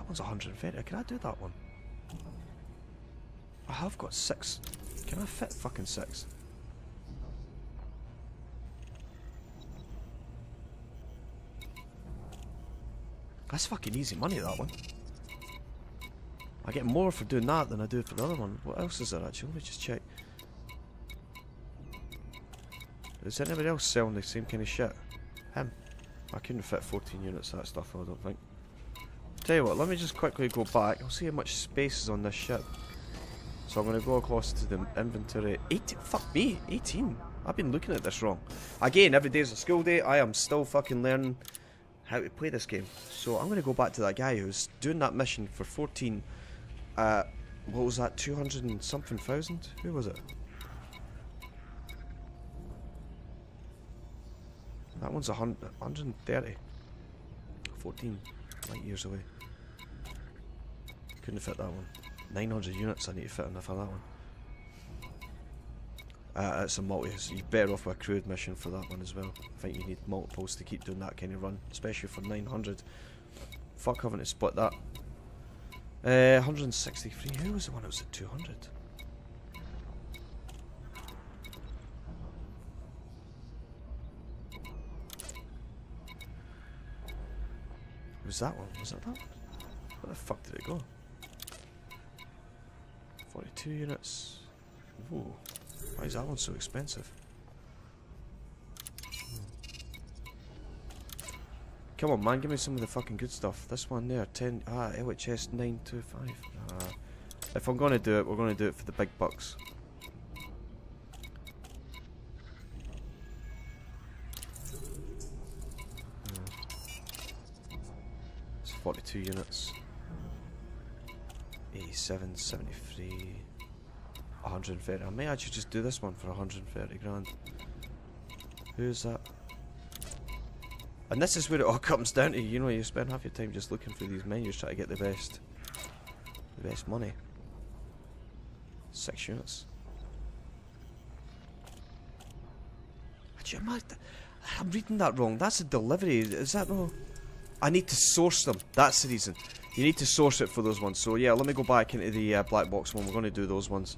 one's 130. Can I do that one? I have got 6. Can I fit fucking 6? That's fucking easy money, that one. I get more for doing that than I do for the other one. What else is there actually? Let me just check. Is anybody else selling the same kind of shit? Him. I couldn't fit 14 units of that stuff, I don't think. Tell you what, let me just quickly go back. I'll see how much space is on this ship. So I'm going to go across to the inventory. 18? Fuck me, 18. I've been looking at this wrong. Again, every day's a school day. I am still fucking learning how to play this game. So I'm going to go back to that guy who's doing that mission for 14. What was that? 200 and something thousand? Who was it? That one's 130. 14 light years away. Couldn't fit that one. 900 units I need to fit enough for that one. It's a multi, so you're better off with a crewed mission for that one as well. I think you need multiples to keep doing that kind of run, especially for 900. Fuck having to split that. 163. Who was the one that was at 200? Was that one? Was that one? Where the fuck did it go? 42 units. Whoa. Why is that one so expensive? Come on, man, give me some of the fucking good stuff. This one there, 10. LHS 925. If I'm gonna do it, we're gonna do it for the big bucks. It's 42 units. 87, 73. 130. I may actually just do this one for 130 grand. Who's that? And this is where it all comes down to. You know, you spend half your time just looking through these menus trying to get the best money. 6 units. I'm reading that wrong. That's a delivery. Is that no? I need to source them. That's the reason. You need to source it for those ones. So yeah, let me go back into the black box one. We're going to do those ones.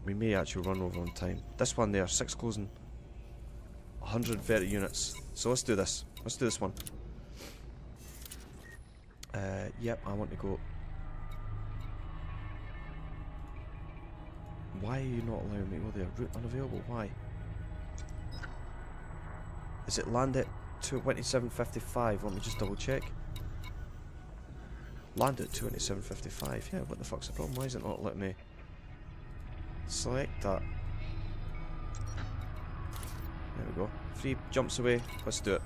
We may actually run over on time. This one there, 6 closing. 130 units. So let's do this. Let's do this one. Yep, I want to go. Why are you not allowing me to go there? Route unavailable. Why? Is it land at 27:55? Let me just double check. Land at 27:55. Yeah, what the fuck's the problem? Why is it not letting me select that? There we go. 3 jumps away. Let's do it.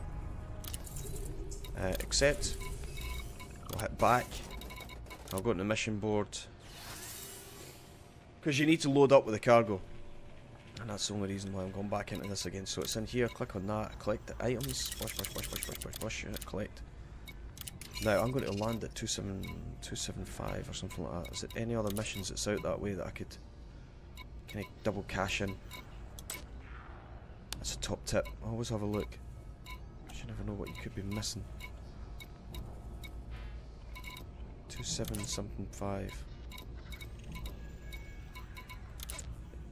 Accept. We'll hit back. I'll go into the mission board. Because you need to load up with the cargo. And that's the only reason why I'm going back into this again. So it's in here. Click on that. Collect the items. Push. Collect. Now I'm going to land at 275 or something like that. Is there any other missions that's out that way that I could kind of double cash in? That's a top tip. Always have a look. You never know what you could be missing. 2775.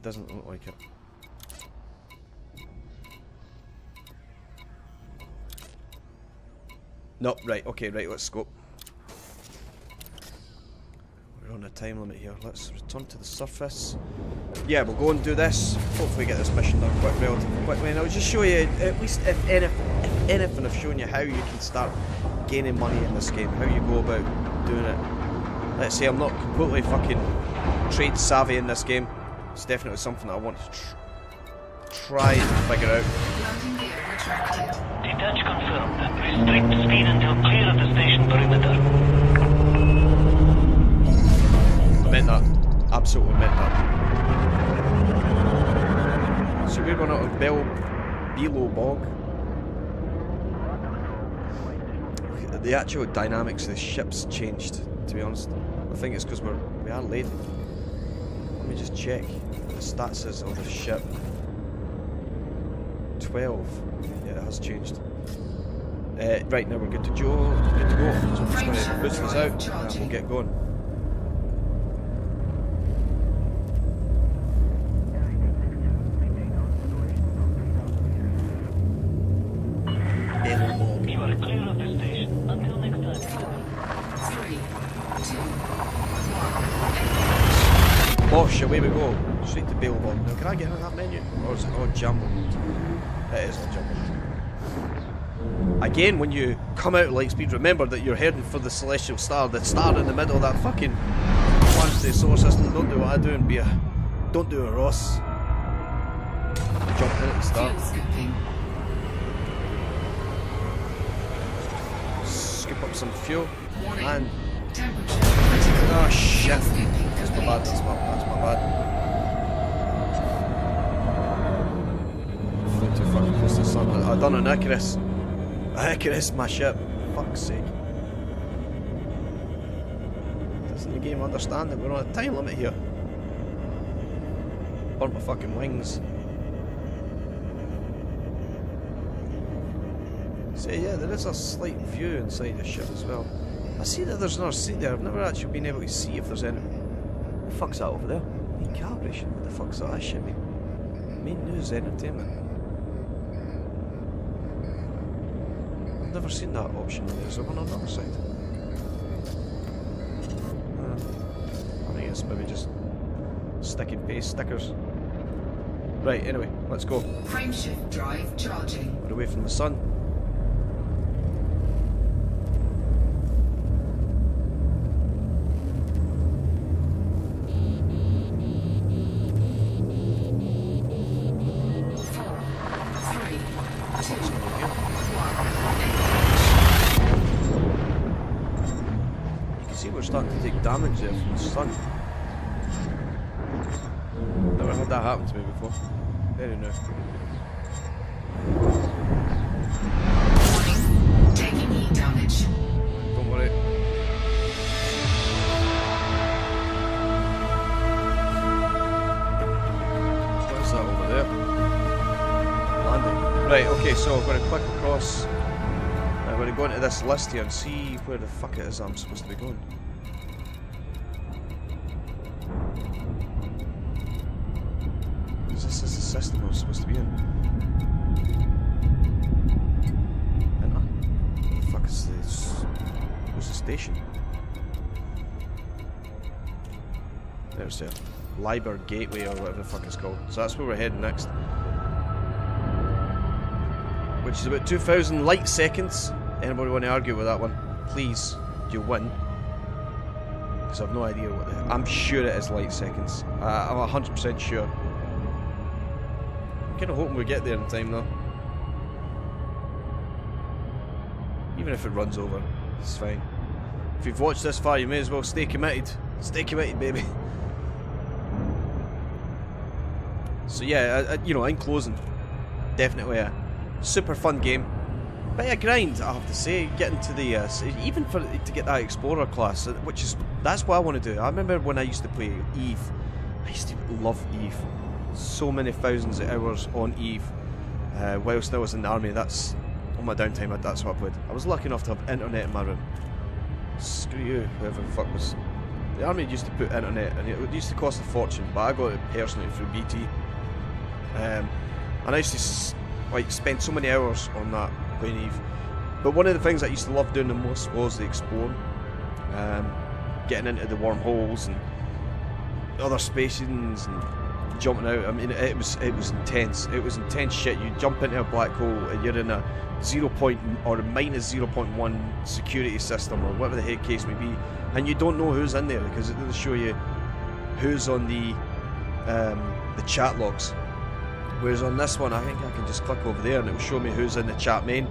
Doesn't look like it. No, right, okay, right, let's go. We're on a time limit here. Let's return to the surface. Yeah, we'll go and do this. Hopefully get this mission done relatively quickly. And I'll just show you, at least if anything, I've shown you how you can start gaining money in this game. How you go about doing it. Let's say I'm not completely fucking trade savvy in this game. It's definitely something that I want to try to figure out. Landing gear retracted. Detach confirmed. Restrict speed until clear of the station perimeter. I meant that. Absolutely meant that. So we're going out of Below Bog. The actual dynamics of the ship's changed, to be honest. I think it's because we are late. Let me just check the stats is of the ship. 12. Yeah, it has changed. Right, now we're good to go. So I'm just going to boost this out and we'll get going. You are clear of the station. Until next time. 3, 2, 1. Bosh, away we go. Straight to Beelzebub. Now, can I get out of that menu? Or is it all jumbled? It is all jumbled. Again, when you come out at light speed, remember that you're heading for the celestial star, the star in the middle of that fucking planetary solar system. Don't do what I do and be a... Don't do a Ross. Jump in at the start. Fuel skipping. Scoop up some fuel. Warning. And... Temperature critical. Oh shit. Fuel skipping That's my complete. bad, that's my bad. Flew too fucking close to the sun. I done an Icarus. Icarus, my ship. Fuck's sake. Doesn't the game understand that we're on a time limit here? Burnt my fucking wings. So yeah, there is a slight view inside the ship as well. I see that there's another seat there. I've never actually been able to see if there's any... What the fuck's that over there? Main calibration. What the fuck's that? That shit, mate. Main news, entertainment. I've never seen that option. Is there one on the other side? I think it's maybe just stick and paste stickers. Right, anyway, let's go. Frameshift drive charging. We're away from the sun. Starting to take damage there from the sun. Never had that happen to me before. Very new. Warning. Taking heat damage. Don't worry. What's that over there? Landing. Right, okay, so I'm going to click across. I'm going to go into this list here and see where the fuck it is I'm supposed to be going. This is the system I'm supposed to be in. Enter. What the fuck is this? Where's the station? There's the Liber Gateway or whatever the fuck it's called. So that's where we're heading next. Which is about 2,000 light seconds. Anybody want to argue with that one? Please, you win. Because I've no idea what the... I'm sure it is light seconds. I'm 100% sure. I'm kind of hoping we get there in time though. Even if it runs over, it's fine. If you've watched this far, you may as well stay committed. Stay committed, baby. So yeah, you know, in closing, definitely a super fun game. Bit of grind, I have to say, getting to the even to get that explorer class, that's what I want to do. I remember when I used to play Eve. I used to love Eve. So many thousands of hours on Eve. Whilst I was in the army, that's on my downtime. That's what I played. I was lucky enough to have internet in my room. Screw you, whoever the fuck was. The army used to put internet, and it used to cost a fortune, but I got it personally through BT. And I used to like spend so many hours on that playing Eve. But one of the things I used to love doing the most was the exploring, getting into the wormholes and other spaces and jumping out. I mean, it was intense. It was intense shit. You jump into a black hole and you're in a 0. or a minus 0.1 security system or whatever the heck case may be, and you don't know who's in there because it doesn't show you who's on the chat logs. Whereas on this one, I think I can just click over there and it will show me who's in the chat main.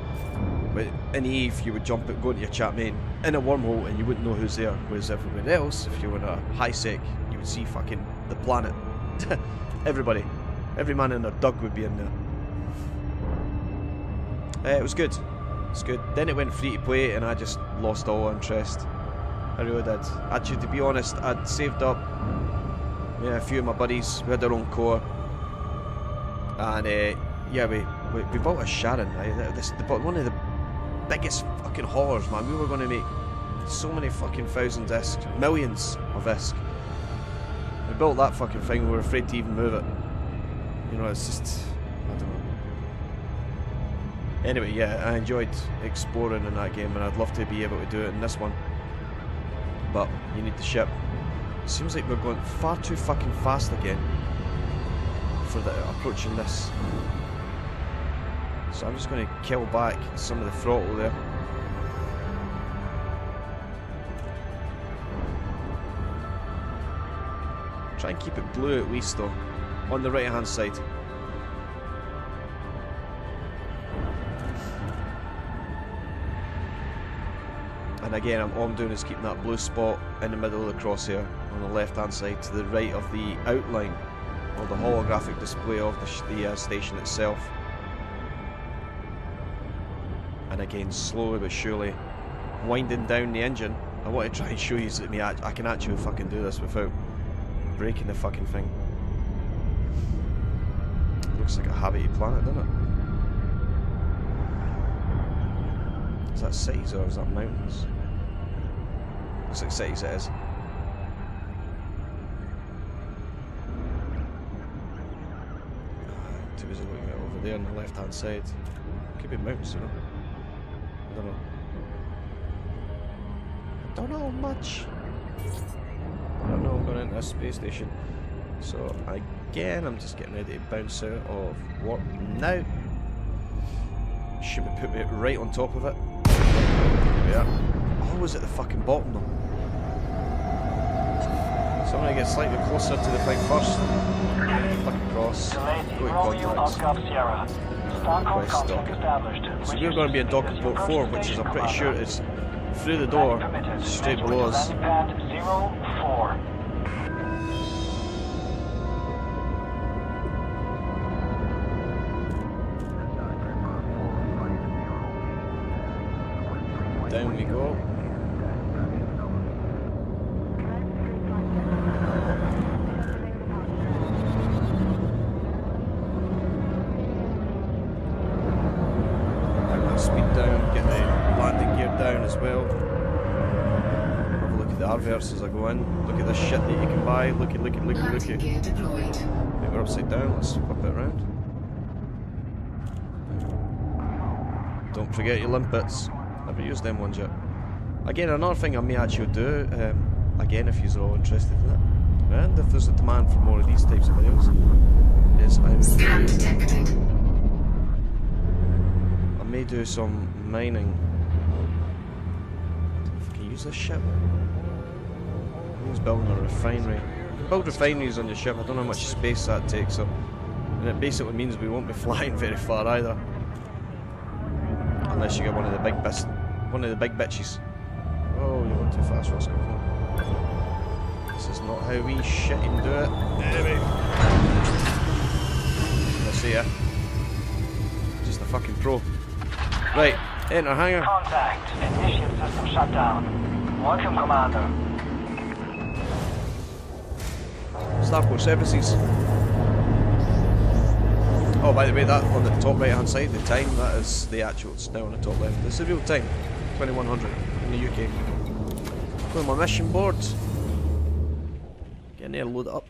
But in Eve, you would jump, go into your chat main in a wormhole and you wouldn't know who's there. Whereas everywhere else, if you were in a high sec, you would see fucking the planet. Everybody, every man in their dug would be in there. It was good. It's good. Then it went free to play and I just lost all interest. I really did. Actually, to be honest, I'd saved up. Yeah, a few of my buddies. We had our own core. And yeah, we built a Sharon. One of the biggest fucking horrors, man. We were going to make so many fucking thousand discs, millions of discs. We built that fucking thing. We were afraid to even move it. You know, it's just, I don't know. Anyway, yeah, I enjoyed exploring in that game, and I'd love to be able to do it in this one. But you need the ship. It seems like we're going far too fucking fast again for approaching this. So I'm just going to kill back some of the throttle there. Try and keep it blue at least though, on the right hand side. And again, all I'm doing is keeping that blue spot in the middle of the crosshair on the left hand side to the right of the outline or the holographic display of the station itself. And again, slowly but surely winding down the engine. I want to try and show you that I can actually fucking do this without breaking the fucking thing. Looks like a habitable planet, doesn't it? Is that cities or is that mountains? Looks like cities it is. Too busy looking at over there on the left hand side. Could be mountains, you know. I don't know. I don't know much. I don't know, I'm going into a space station. So again, I'm just getting ready to bounce out of warp now. Should we put me right on top of it? Yeah. Oh, was it the fucking bottom though? So I'm going to get slightly closer to the thing first. Flick across. Go to contacts. Quest dock. So we're going to be in docking port 4, which is, I'm pretty sure, is through the door, straight below us. Down we go. Bring that speed down, get the landing gear down as well. Have a look at the adverts as I go in. Look at this shit that you can buy. Looky. Landing gear deployed. Maybe we're upside down, let's flip it around. Don't forget your limpets. Never used them ones yet. Again, another thing I may actually do, again if you're all interested in it, and if there's a demand for more of these types of videos, is Scan detected. I may do some mining. I don't know if I can use this ship. Who's building a refinery? You can build refineries on your ship, I don't know how much space that takes, so, and it basically means we won't be flying very far either. Unless you get one of the big bitches. Oh, you went too fast, Rossco. This is not how we shitting do it. Anyway. Let's see ya. Just a fucking pro. Right, enter hangar. Contact. Ignition system shut down. Welcome, Commander. Starport services. Oh, by the way, that on the top right hand side, the time, that is the actual, it's now on the top left. This is real time, 2100 in the UK. Go on my mission board. Get in there, load it up.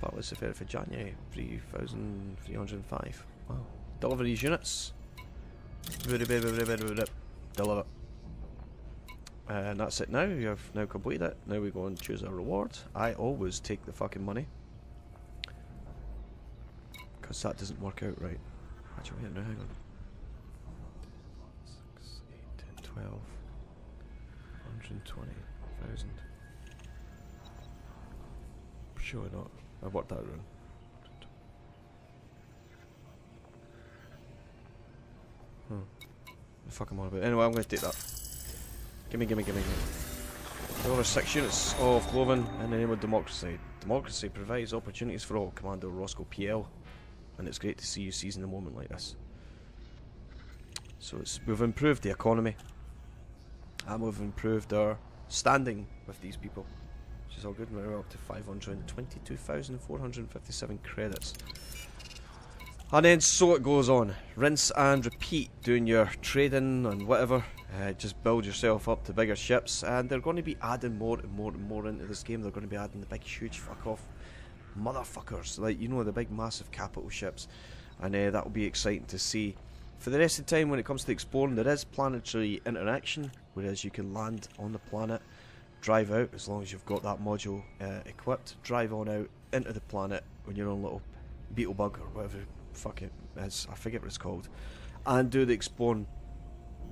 That was the 3rd of January, 3,305. Wow. Deliver these units. Deliver. And that's it now. You have now completed it. Now we go and choose a reward. I always take the fucking money. Because that doesn't work out right. Actually, wait, no, hang on. 6, 8, 10, 12, 120,000. Sure not. I worked that around. The fuck am I on about? Anyway, I'm going to take that. Gimme. There are 6 units of clothing in the name of democracy. Democracy provides opportunities for all. Commander Rossco PL. And it's great to see you seizing a moment like this. So we've improved the economy. And we've improved our standing with these people. Which is all good. We're up to 522,457 credits. And then so it goes on. Rinse and repeat, doing your trading and whatever. Just build yourself up to bigger ships, and they're going to be adding more and more and more into this game. They're going to be adding the big huge fuck off motherfuckers, like, you know, the big massive capital ships, and that will be exciting to see. For the rest of the time, when it comes to exploring, there is planetary interaction, whereas you can land on the planet, drive out, as long as you've got that module equipped, drive on out into the planet when you're on little beetlebug or whatever fuck it is, I forget what it's called, and do the exploring.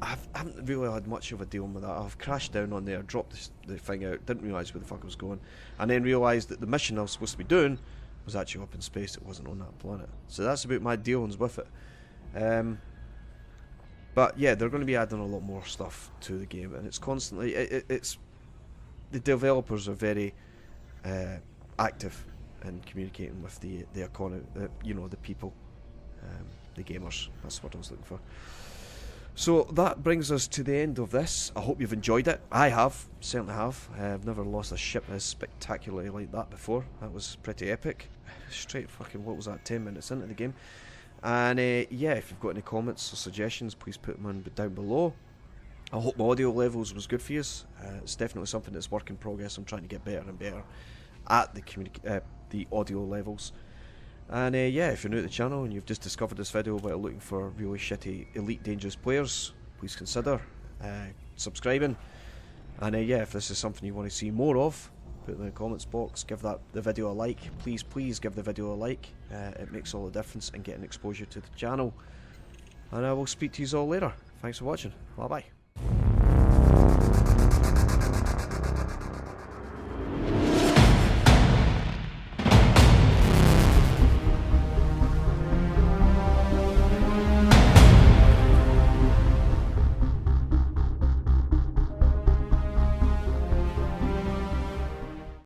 I haven't really had much of a deal with that. I've crashed down on there, dropped the thing out, didn't realise where the fuck I was going, and then realised that the mission I was supposed to be doing was actually up in space. It wasn't on that planet. So that's about my dealings with it. But yeah, they're going to be adding a lot more stuff to the game, and it's constantly it's the developers are very active in communicating with the economy, you know, the people, the gamers. That's what I was looking for. So that brings us to the end of this. I hope you've enjoyed it. I have, certainly have. I've never lost a ship as spectacularly like that before. That was pretty epic. Straight fucking, what was that, 10 minutes into the game. And yeah, if you've got any comments or suggestions, please put them in down below. I hope my audio levels was good for you. It's definitely something that's work in progress. I'm trying to get better and better at the audio levels. And yeah, if you're new to the channel and you've just discovered this video while looking for really shitty elite dangerous players, please consider subscribing. And yeah, if this is something you want to see more of, put it in the comments box, give the video a like. Please give the video a like. It makes all the difference in getting exposure to the channel. And I will speak to you all later. Thanks for watching. Bye bye.